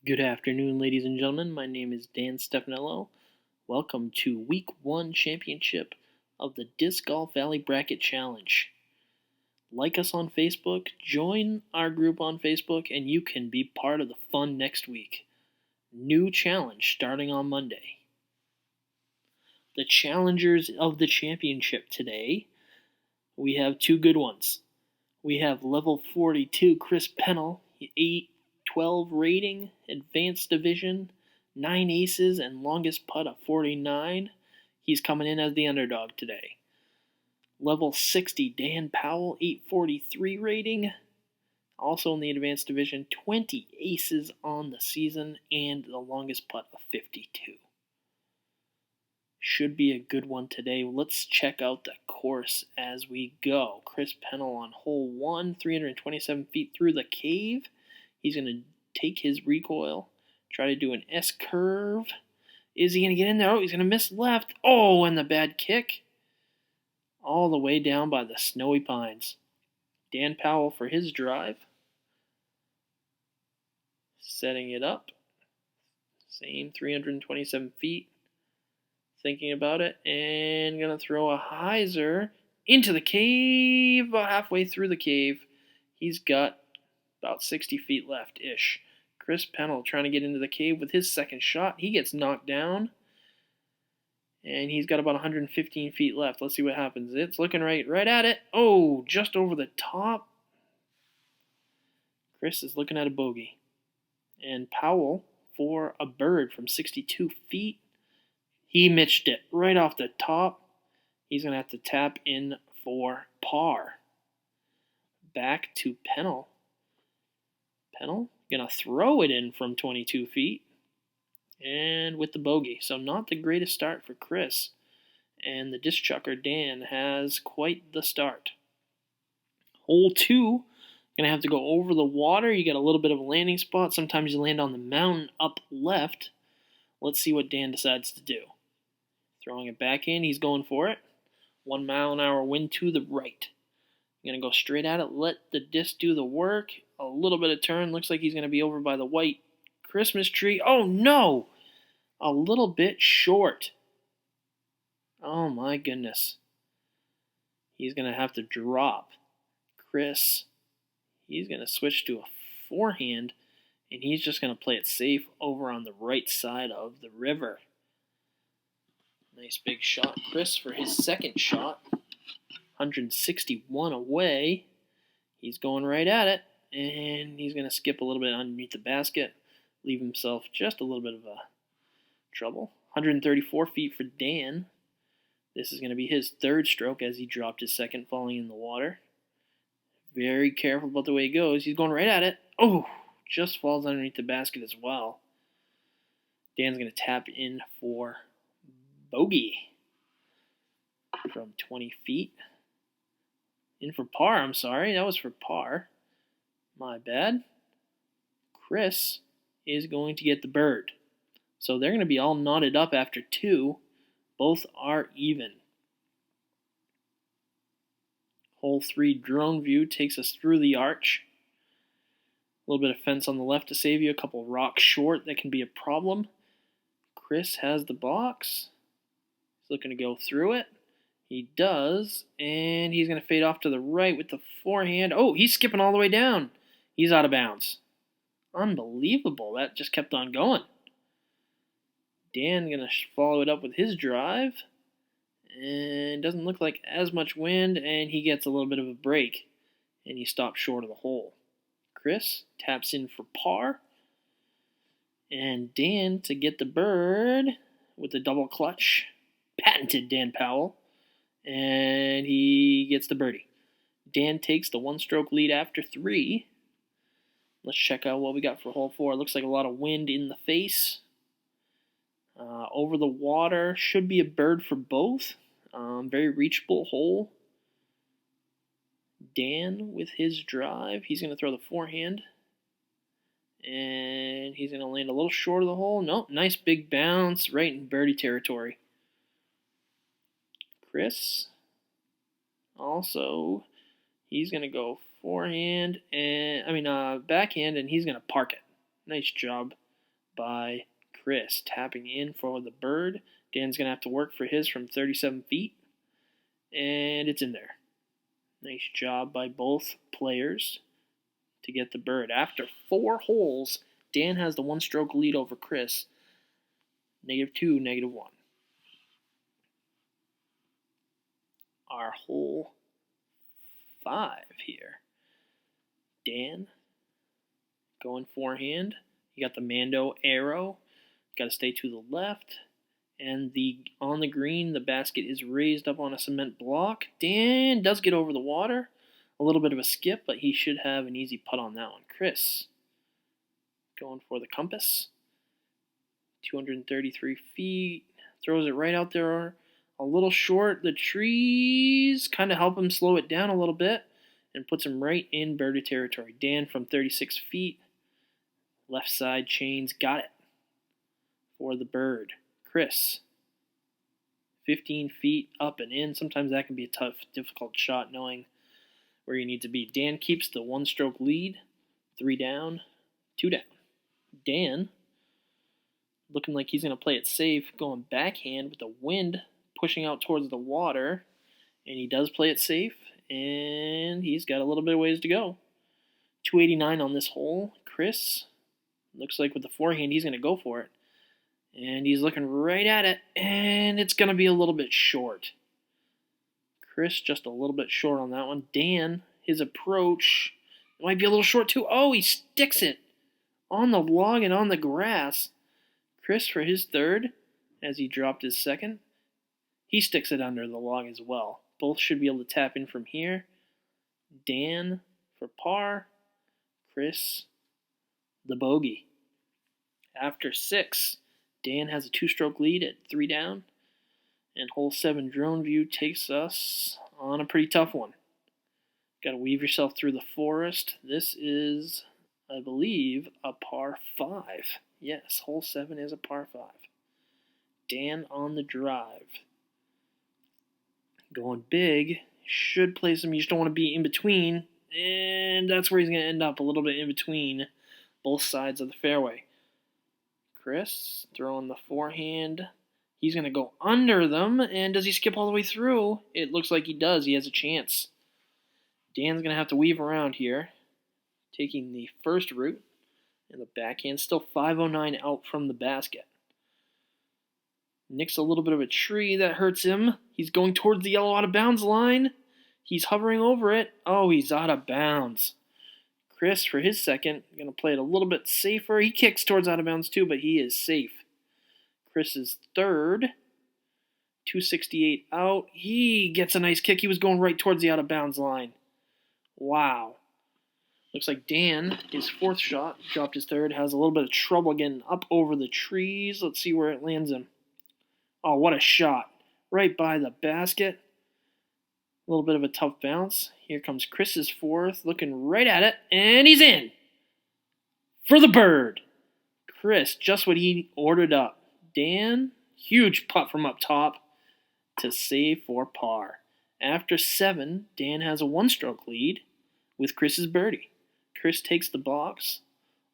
Good afternoon, ladies and gentlemen. My name is Dan Stefanello. Welcome to Week 1 Championship of the Disc Golf Valley Bracket Challenge. Like us on Facebook, join our group on Facebook, and you can be part of the fun next week. New challenge starting on Monday. The challengers of the championship today, we have two good ones. We have level 42 Chris Pennell, 812 rating, advanced division, 9 aces, and longest putt of 49. He's coming in as the underdog today. Level 60 Dan Powell, 843 rating, also in the advanced division, 20 aces on the season, and the longest putt of 52. Should be a good one today. Let's check out the course as we go. Chris Pennell on hole 1, 327 feet through the cave. He's going to take his recoil, try to do an S curve. Is he going to get in there? Oh, he's going to miss left. Oh, and the bad kick. All the way down by the snowy pines. Dan Powell for his drive. Setting it up. Same 327 feet. Thinking about it, and going to throw a hyzer into the cave, about halfway through the cave. He's got about 60 feet left-ish. Chris Pennell trying to get into the cave with his second shot. He gets knocked down, and he's got about 115 feet left. Let's see what happens. It's looking right at it. Oh, just over the top. Chris is looking at a bogey. And Powell for a bird from 62 feet. He mitched it right off the top. He's going to have to tap in for par. Back to Pennell. Pennell going to throw it in from 22 feet. And with the bogey. So not the greatest start for Chris. And the disc chucker Dan has quite the start. Hole 2, going to have to go over the water. You got a little bit of a landing spot. Sometimes you land on the mountain up left. Let's see what Dan decides to do. Throwing it back in, he's going for it. 1 mile an hour wind to the right. Going to go straight at it, let the disc do the work. A little bit of turn, looks like he's going to be over by the white Christmas tree. Oh no! A little bit short. Oh my goodness. He's going to have to drop. Chris, he's going to switch to a forehand, and he's just going to play it safe over on the right side of the river. Nice big shot, Chris, for his second shot. 161 away. He's going right at it, and he's going to skip a little bit underneath the basket, leave himself just a little bit of a trouble. 134 feet for Dan. This is going to be his third stroke as he dropped his second, falling in the water. Very careful about the way he goes. He's going right at it. Oh, just falls underneath the basket as well. Dan's going to tap in for bogey from 20 feet. In for par, I'm sorry. That was for par. My bad. Chris is going to get the bird. So they're going to be all knotted up after 2. Both are even. Hole 3 drone view takes us through the arch. A little bit of fence on the left to save you. A couple rocks short that can be a problem. Chris has the box. He's looking to go through it. He does, and he's going to fade off to the right with the forehand. Oh, he's skipping all the way down. He's out of bounds. Unbelievable. That just kept on going. Dan going to follow it up with his drive. And doesn't look like as much wind, and he gets a little bit of a break. And he stops short of the hole. Chris taps in for par. And Dan to get the bird with the double clutch. Patented Dan Powell. And he gets the birdie. Dan takes the 1-stroke lead after 3. Let's check out what we got for hole 4. It looks like a lot of wind in the face. Over the water. Should be a bird for both. Very reachable hole. Dan with his drive. He's going to throw the forehand. And he's going to land a little short of the hole. Nope, nice big bounce right in birdie territory. Chris, also, he's going to go backhand, and he's going to park it. Nice job. by Chris. Tapping in for the bird. Dan's going to have to work for his from 37 feet. And it's in there. Nice job by both players to get the bird. After 4 holes, Dan has the 1-stroke lead over Chris. -2, -1. Our hole 5 here. Dan going forehand. You got the Mando arrow. Got to stay to the left. And on the green, the basket is raised up on a cement block. Dan does get over the water. A little bit of a skip, but he should have an easy putt on that one. Chris going for the compass. 233 feet. Throws it right out there. A little short. The trees kind of help him slow it down a little bit and puts him right in birdie territory. Dan from 36 feet. Left side chains. Got it for the bird. Chris, 15 feet up and in. Sometimes that can be a tough, difficult shot knowing where you need to be. Dan keeps the 1-stroke lead. 3 down, 2 down. Dan, looking like he's going to play it safe, going backhand with the wind pushing out towards the water. And he does play it safe, and he's got a little bit of ways to go. 289 on this hole. Chris, looks like with the forehand, he's going to go for it. And he's looking right at it, and it's going to be a little bit short. Chris just a little bit short on that one. Dan, his approach might be a little short too. Oh, he sticks it on the log and on the grass. Chris for his third, as he dropped his second. He sticks it under the log as well. Both should be able to tap in from here. Dan for par. Chris, the bogey. After 6, Dan has a 2-stroke lead at 3 down, and hole 7 drone view takes us on a pretty tough one. Got to weave yourself through the forest. This is, I believe, a par 5. Yes, hole 7 is a par 5. Dan on the drive. Going big. Should play some. You just don't want to be in between, and that's where he's going to end up, a little bit in between both sides of the fairway. Chris throwing the forehand. He's going to go under them, and does he skip all the way through? It looks like he does. He has a chance. Dan's going to have to weave around here, taking the first route, and the backhand still 509 out from the basket. Nicks a little bit of a tree that hurts him. He's going towards the yellow out of bounds line. He's hovering over it. Oh, he's out of bounds. Chris, for his second, going to play it a little bit safer. He kicks towards out of bounds too, but he is safe. Chris's third, 268 out. He gets a nice kick. He was going right towards the out of bounds line. Wow. Looks like Dan, his 4th shot, dropped his third, has a little bit of trouble getting up over the trees. Let's see where it lands him. Oh, what a shot. Right by the basket. A little bit of a tough bounce. Here comes Chris's 4th, looking right at it, and he's in for the bird. Chris, just what he ordered up. Dan, huge putt from up top to save for par. After 7, Dan has a 1-stroke lead with Chris's birdie. Chris takes the box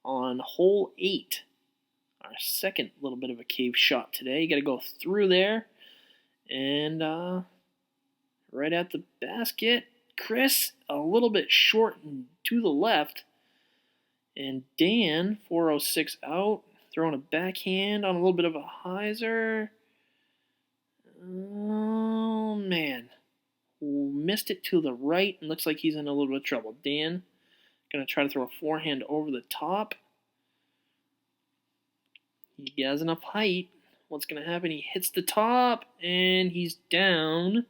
on hole 8. Our second little bit of a cave shot today. You got to go through there and right at the basket. Chris a little bit short and to the left. And Dan, 406 out, throwing a backhand on a little bit of a hyzer. Oh, man. Missed it to the right and looks like he's in a little bit of trouble. Dan going to try to throw a forehand over the top. He has enough height. What's going to happen? He hits the top and he's down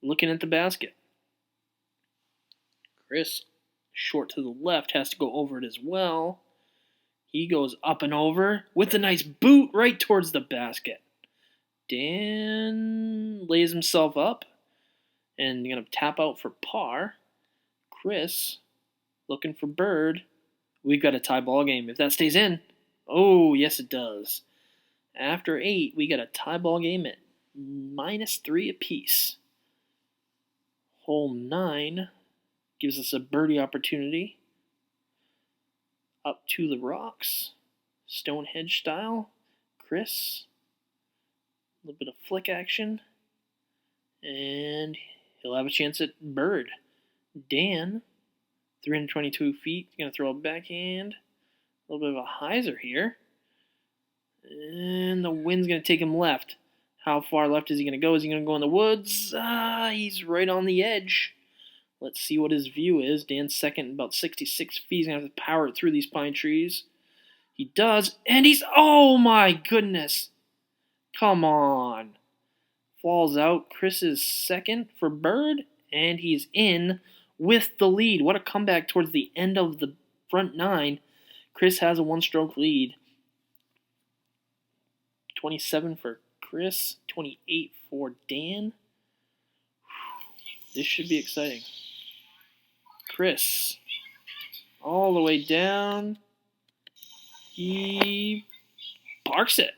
looking at the basket. Chris, short to the left, has to go over it as well. He goes up and over with a nice boot right towards the basket. Dan lays himself up and going to tap out for par. Chris looking for bird. We've got a tie ball game. If that stays in, oh, yes it does. After 8, we got a tie ball game at -3 apiece. Hole 9 gives us a birdie opportunity. Up to the rocks. Stonehenge style. Chris, a little bit of flick action, and he'll have a chance at bird. Dan, 322 feet, going to throw a backhand. A little bit of a hyzer here. And the wind's going to take him left. How far left is he going to go? Is he going to go in the woods? He's right on the edge. Let's see what his view is. Dan's second, about 66 feet. He's going to have to power it through these pine trees. He does, and he's, oh my goodness. Come on. Falls out. Chris is second for bird, and he's in with the lead. What a comeback towards the end of the front nine. Chris has a one-stroke lead. 27 for Chris, 28 for Dan. This should be exciting. Chris, all the way down. He parks it.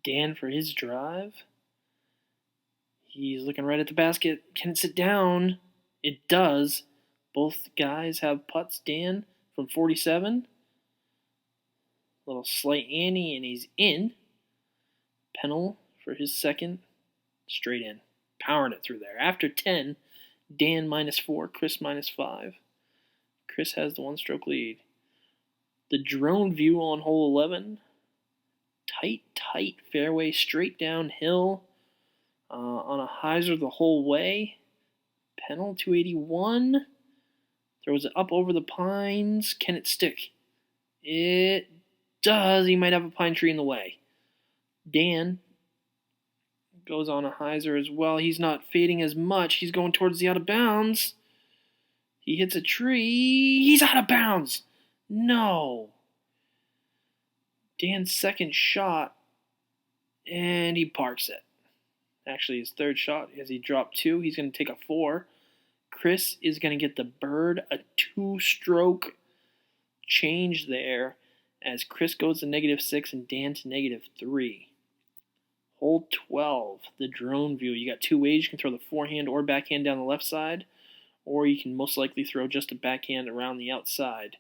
Dan for his drive. He's looking right at the basket. Can it sit down? It does. Both guys have putts. Dan from 47. Little slight Annie, and he's in. Pennell for his second. Straight in. Powering it through there. After 10, Dan -4, Chris -5. Chris has the one-stroke lead. The drone view on hole 11. Tight fairway, straight downhill. On a hyzer the whole way. Pennell 281. Throws it up over the pines. Can it stick? It does. He might have a pine tree in the way. Dan goes on a hyzer as well. He's not fading as much. He's going towards the out of bounds. He hits a tree. He's out of bounds. No. Dan's second shot, and he parks it. Actually, his third shot, as he dropped 2, he's going to take a 4. Chris is going to get the bird, a 2-stroke change there, as Chris goes to -6 and Dan to -3. Hole 12, the drone view. You got 2 ways. You can throw the forehand or backhand down the left side, or you can most likely throw just a backhand around the outside.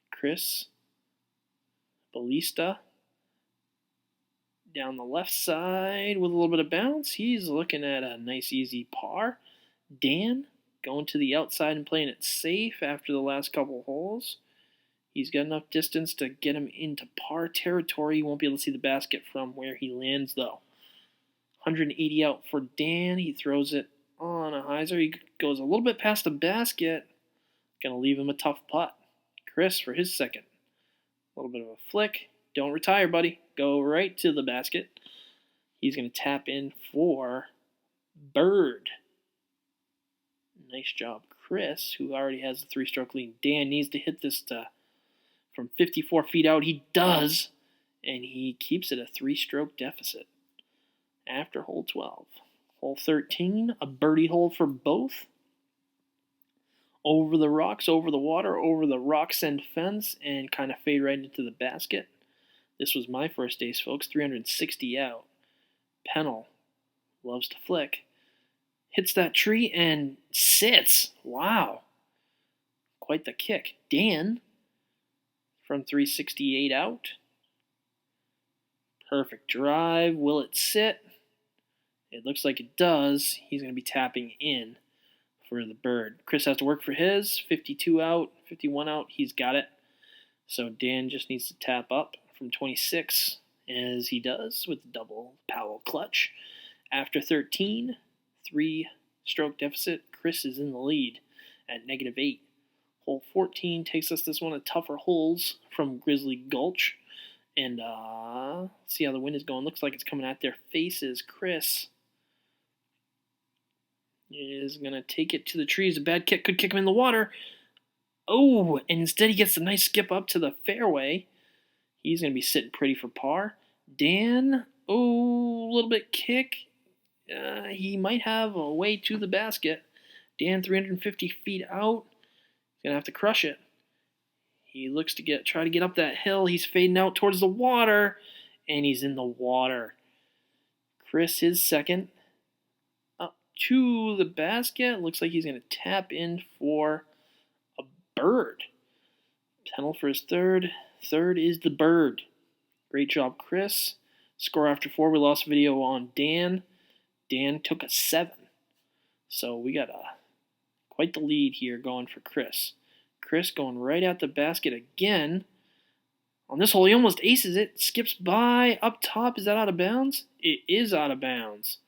Chris Ballista down the left side with a little bit of bounce. He's looking at a nice easy par. Dan going to the outside and playing it safe after the last couple holes. He's got enough distance to get him into par territory. He won't be able to see the basket from where he lands, though. 180 out for Dan. He throws it on a hyzer. He goes a little bit past the basket. Going to leave him a tough putt. Chris for his second. A little bit of a flick. Don't retire, buddy. Go right to the basket. He's going to tap in for bird. Nice job, Chris, who already has a 3-stroke lead. Dan needs to hit this from 54 feet out. He does, and he keeps it a 3-stroke deficit. After hole 12. Hole 13, a birdie hole for both. Over the rocks, over the water, over the rocks and fence, and kind of fade right into the basket. This was my first ace, folks. 360 out. Pennell loves to flick. Hits that tree and sits. Wow. Quite the kick. Dan from 368 out. Perfect drive. Will it sit? It looks like it does. He's going to be tapping in for the bird. Chris has to work for his. 52 out, 51 out. He's got it. So Dan just needs to tap up from 26, as he does with the double Powell clutch. After 13, 3-stroke deficit. Chris is in the lead at -8. Hole 14 takes us this one of tougher holes from Grizzly Gulch. And see how the wind is going. Looks like it's coming at their faces. Chris is going to take it to the trees. A bad kick could kick him in the water. Oh, and instead he gets a nice skip up to the fairway. He's going to be sitting pretty for par. Dan, a little bit kick. He might have a way to the basket. Dan, 350 feet out. He's going to have to crush it. He looks to try to get up that hill. He's fading out towards the water, and he's in the water. Chris, his second. Up to the basket. Looks like he's going to tap in for a bird. Pennell for his third. Third is the bird. Great job, Chris. Score after 4. We lost video on Dan. Dan took a 7. So we got quite the lead here going for Chris. Chris going right at the basket again. On this hole, he almost aces it. Skips by up top. Is that out of bounds? It is out of bounds.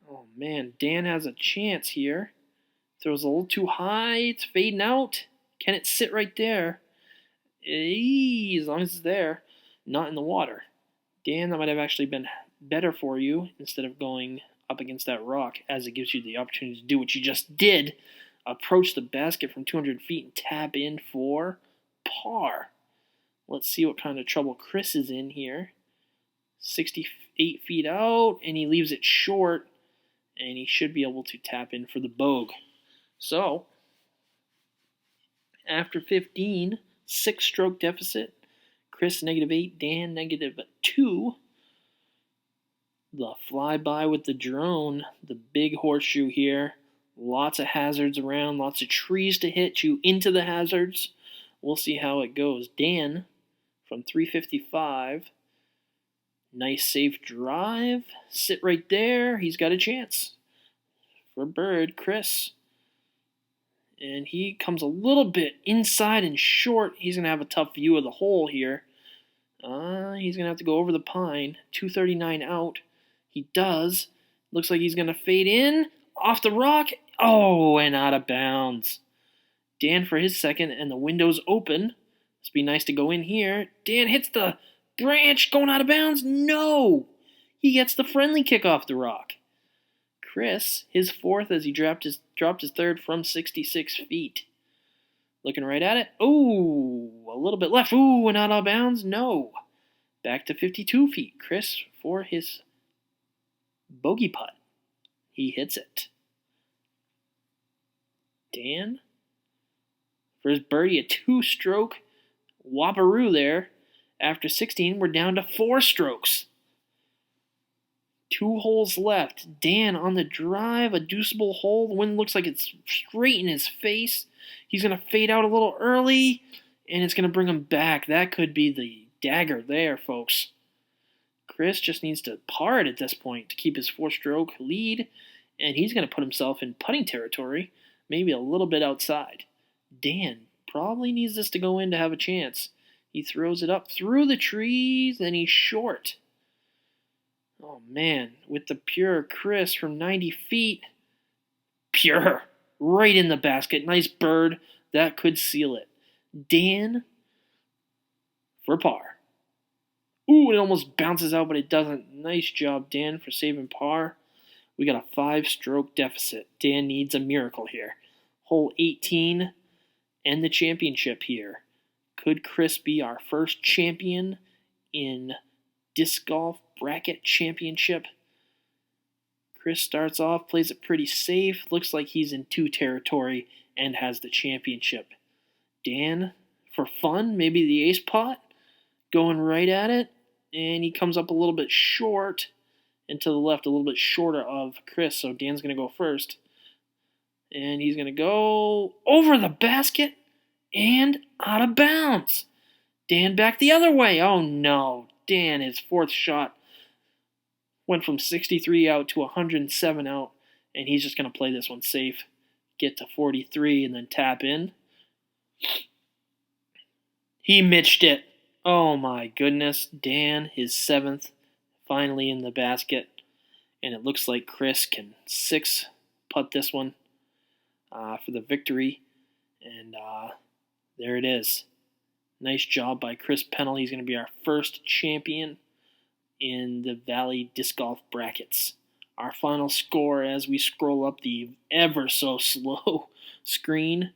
Oh, man. Dan has a chance here. Throws a little too high. It's fading out. Can it sit right there? As long as it's there. Not in the water. Dan, that might have actually been better for you instead of going up against that rock, as it gives you the opportunity to do what you just did. Approach the basket from 200 feet and tap in for par. Let's see what kind of trouble Chris is in here. 68 feet out, and he leaves it short, and he should be able to tap in for the bogue. So, after 15, 6-stroke deficit. Chris -8, Dan -2. The flyby with the drone, the big horseshoe here. Lots of hazards around, lots of trees to hit you into the hazards. We'll see how it goes. Dan from 355. Nice safe drive. Sit right there. He's got a chance. For bird, Chris. And he comes a little bit inside and short. He's going to have a tough view of the hole here. He's going to have to go over the pine. 239 out. He does. Looks like he's going to fade in. Off the rock. Oh, and out of bounds. Dan for his second, and the window's open. Must be nice to go in here. Dan hits the branch, going out of bounds. No! He gets the friendly kick off the rock. Chris, his fourth as he dropped his third from 66 feet. Looking right at it. Oh, a little bit left. Ooh, and out of bounds. No. Back to 52 feet. Chris for his bogey putt. He hits it. Dan for his birdie, a 2-stroke whopperoo there. After 16, we're down to 4 strokes. 2 holes left. Dan on the drive, a deuceable hole. The wind looks like it's straight in his face. He's going to fade out a little early, and it's going to bring him back. That could be the dagger there, folks. Chris just needs to par it at this point to keep his 4-stroke lead, and he's going to put himself in putting territory, maybe a little bit outside. Dan probably needs this to go in to have a chance. He throws it up through the trees, and he's short. Oh, man, with the pure Chris from 90 feet. Pure. Right in the basket. Nice bird. That could seal it. Dan for par. Ooh, it almost bounces out, but it doesn't. Nice job, Dan, for saving par. We got a 5-stroke deficit. Dan needs a miracle here. Hole 18 and the championship here. Could Chris be our first champion in Disc Golf Bracket Championship? Chris starts off, plays it pretty safe. Looks like he's in 2 territory and has the championship. Dan, for fun, maybe the ace pot, going right at it. And he comes up a little bit short and to the left, a little bit shorter of Chris. So Dan's going to go first. And he's going to go over the basket and out of bounds. Dan back the other way. Oh, no. Dan, his 4th shot, went from 63 out to 107 out, and he's just going to play this one safe, get to 43, and then tap in. He mitched it. Oh, my goodness. Dan, his 7th, finally in the basket, and it looks like Chris can 6-putt this one for the victory, and there it is. Nice job by Chris Pennell. He's going to be our first champion in the Valley Disc Golf Brackets. Our final score as we scroll up the ever so slow screen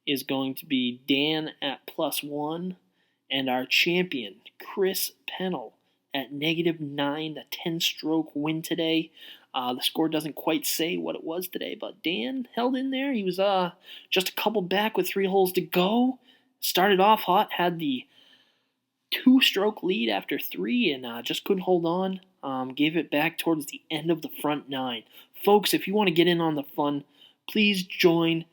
is going to be Dan at +1 and our champion, Chris Pennell, at -9, the 10-stroke win today. The score doesn't quite say what it was today, but Dan held in there. He was just a couple back with 3 holes to go. Started off hot, had the 2-stroke lead after 3, and just couldn't hold on. Gave it back towards the end of the front 9. Folks, if you want to get in on the fun, please join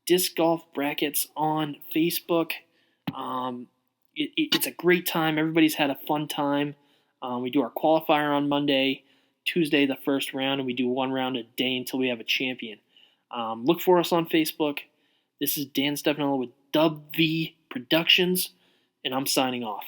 Disc Golf Brackets on Facebook. It's a great time. Everybody's had a fun time. We do our qualifier on Monday, Tuesday the first round, and we do one round a day until we have a champion. Look for us on Facebook. This is Dan Stefanella with Dub V Productions, and I'm signing off.